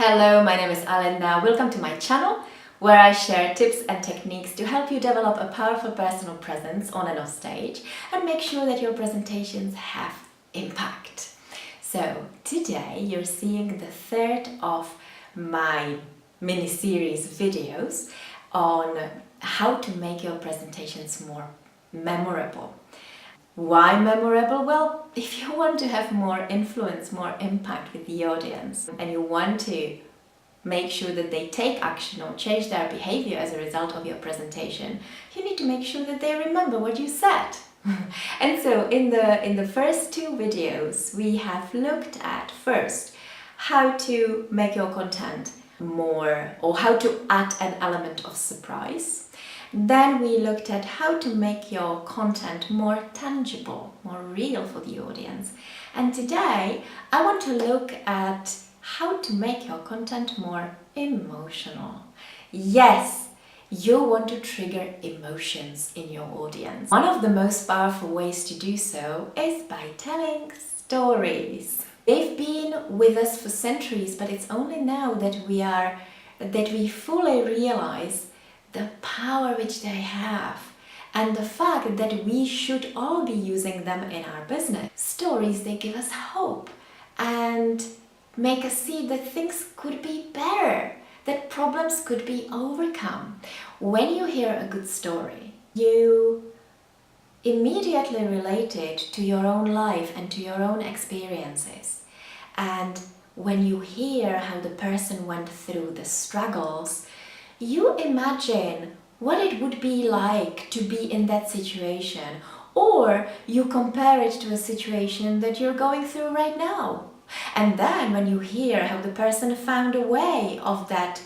Hello, my name is Alena. Welcome to my channel where I share tips and techniques to help you develop a powerful personal presence on and off stage and make sure that your presentations have impact. So today you're seeing the third of my mini-series videos on how to make your presentations more memorable. Why memorable? Well, if you want to have more influence, more impact with the audience, and you want to make sure that they take action or change their behavior as a result of your presentation, you need to make sure that they remember what you said. And so in the first two videos, we have looked at first how to make your content more, or how to add an element of surprise. Then we looked at how to make your content more tangible, more real for the audience. And today I want to look at how to make your content more emotional. Yes, you want to trigger emotions in your audience. One of the most powerful ways to do so is by telling stories. They've been with us for centuries, but it's only now that we fully realize the power which they have and the fact that we should all be using them in our business. Stories, they give us hope and make us see that things could be better, that problems could be overcome. When you hear a good story, you immediately relate it to your own life and to your own experiences. And when you hear how the person went through the struggles, you imagine what it would be like to be in that situation, or you compare it to a situation that you're going through right now. And then when you hear how the person found a way of that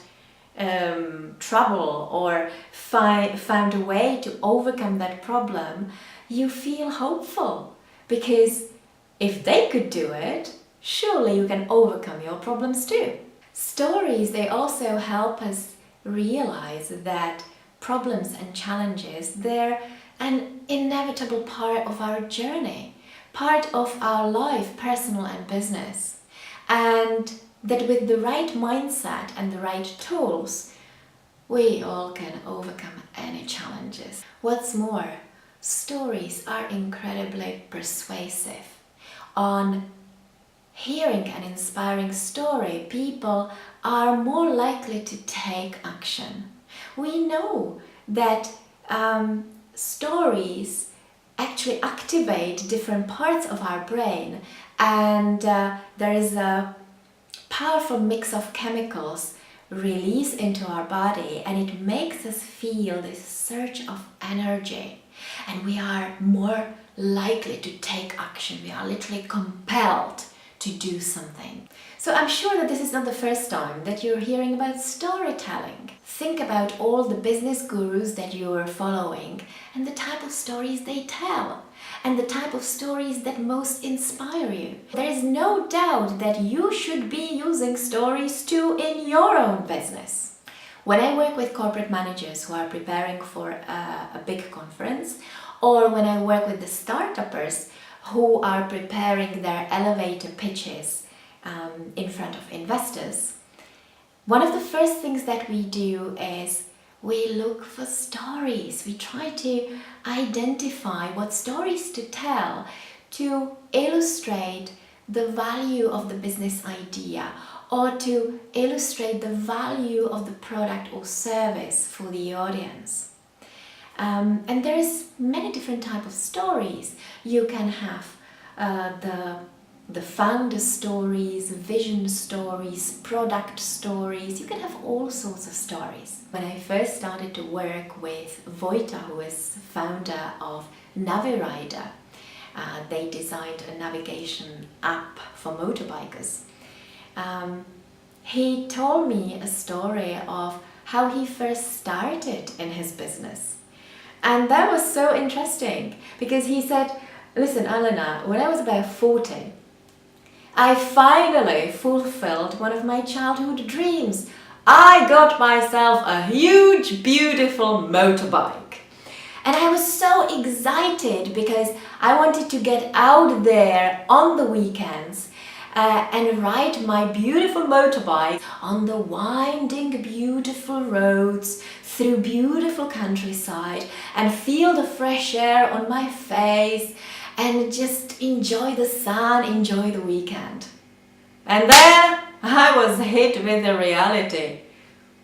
trouble, or found a way to overcome that problem, you feel hopeful, because if they could do it, surely you can overcome your problems too. Stories, they also help us realize that problems and challenges, they're an inevitable part of our journey, part of our life, personal and business, and that with the right mindset and the right tools, we all can overcome any challenges. What's more, stories are incredibly persuasive. On hearing an inspiring story, people are more likely to take action. We know that stories actually activate different parts of our brain, and there is a powerful mix of chemicals released into our body, and it makes us feel this surge of energy, and we are more likely to take action. We are literally compelled to do something. So I'm sure that this is not the first time that you're hearing about storytelling. Think about all the business gurus that you are following and the type of stories they tell and the type of stories that most inspire you. There is no doubt that you should be using stories too in your own business. When I work with corporate managers who are preparing for a big conference, or when I work with the startuppers who are preparing their elevator pitches in front of investors, one of the first things that we do is we look for stories. We try to identify what stories to tell to illustrate the value of the business idea, or to illustrate the value of the product or service for the audience. And there is many different types of stories. You can have the founder stories, vision stories, product stories. You can have all sorts of stories. When I first started to work with Vojta, who is founder of Navirider, they designed a navigation app for motorbikers. He told me a story of how he first started in his business. And that was so interesting, because he said, listen, Alena, when I was about 40, I finally fulfilled one of my childhood dreams. I got myself a huge, beautiful motorbike. And I was so excited because I wanted to get out there on the weekends and ride my beautiful motorbike on the winding, beautiful roads through beautiful countryside and feel the fresh air on my face and just enjoy the sun, enjoy the weekend. And then I was hit with the reality.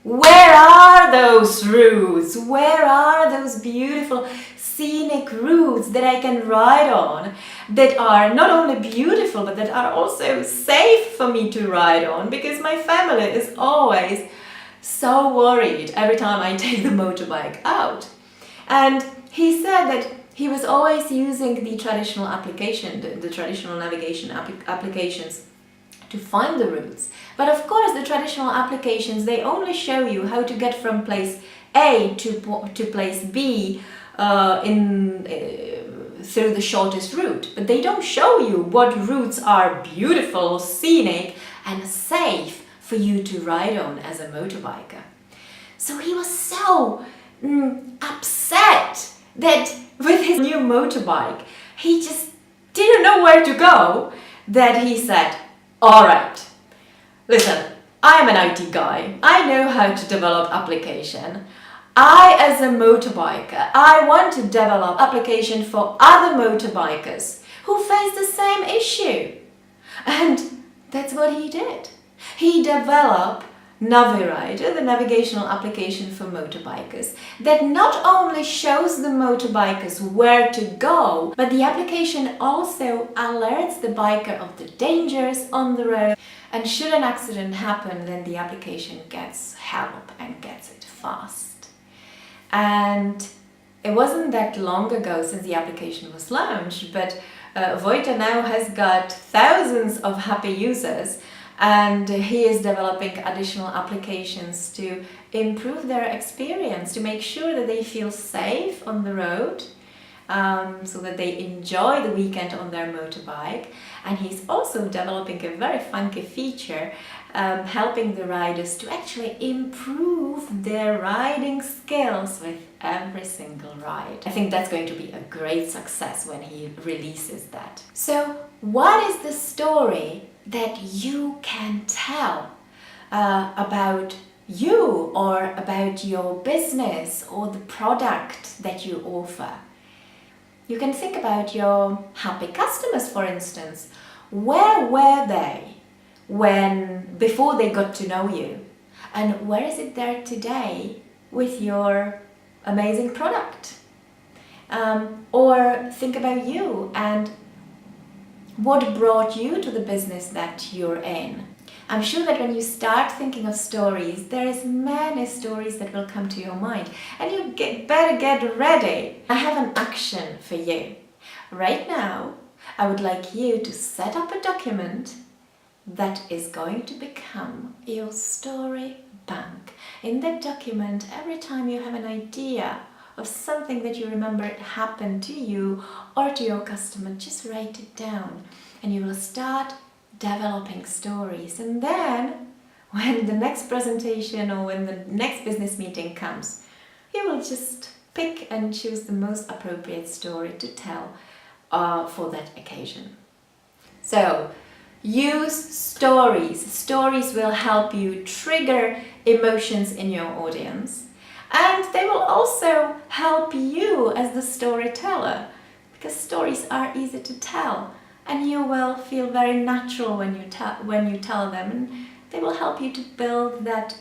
Where are those routes? Where are those beautiful scenic routes that I can ride on that are not only beautiful but that are also safe for me to ride on, because my family is always so worried every time I take the motorbike out. And he said that he was always using the traditional application, the traditional navigation applications to find the routes. But of course, the traditional applications, they only show you how to get from place A to place B through the shortest route. But they don't show you what routes are beautiful, scenic and safe for you to ride on as a motorbiker. So he was so upset that with his new motorbike, he just didn't know where to go, that he said, all right, listen, I'm an IT guy. I know how to develop application. I, as a motorbiker, I want to develop application for other motorbikers who face the same issue. And that's what he did. He developed NaviRider, the navigational application for motorbikers, that not only shows the motorbikers where to go, but the application also alerts the biker of the dangers on the road. And should an accident happen, then the application gets help and gets it fast. And it wasn't that long ago since the application was launched, but Vojta now has got thousands of happy users, and he is developing additional applications to improve their experience, to make sure that they feel safe on the road, so that they enjoy the weekend on their motorbike. And he's also developing a very funky feature, helping the riders to actually improve their riding skills with every single ride. I think that's going to be a great success when he releases that. So what is the story that you can tell about you or about your business or the product that you offer? You can think about your happy customers, for instance. Where were they before they got to know you? And where is it there today with your amazing product? Or think about you and what brought you to the business that you're in. I'm sure that when you start thinking of stories, there is many stories that will come to your mind, and you better get ready. I have an action for you. Right now, I would like you to set up a document that is going to become your story bank. In that document, every time you have an idea of something that you remember happened to you or to your customer, just write it down, and you will start developing stories. And then when the next presentation or when the next business meeting comes, you will just pick and choose the most appropriate story to tell for that occasion. So use stories. Stories will help you trigger emotions in your audience, and they will also help you as the storyteller, because stories are easy to tell. And you will feel very natural when you tell them, and they will help you to build that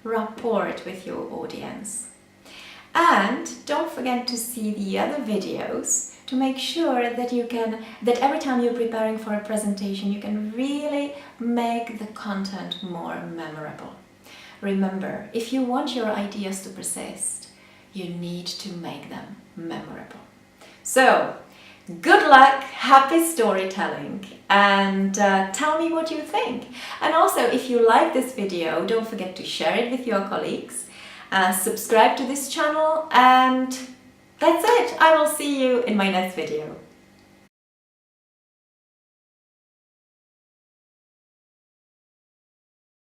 rapport with your audience. And don't forget to see the other videos to make sure that every time you're preparing for a presentation, you can really make the content more memorable. Remember, if you want your ideas to persist, you need to make them memorable. So, good luck, happy storytelling, and tell me what you think. And also, if you like this video, don't forget to share it with your colleagues, subscribe to this channel, and that's it. I will see you in my next video.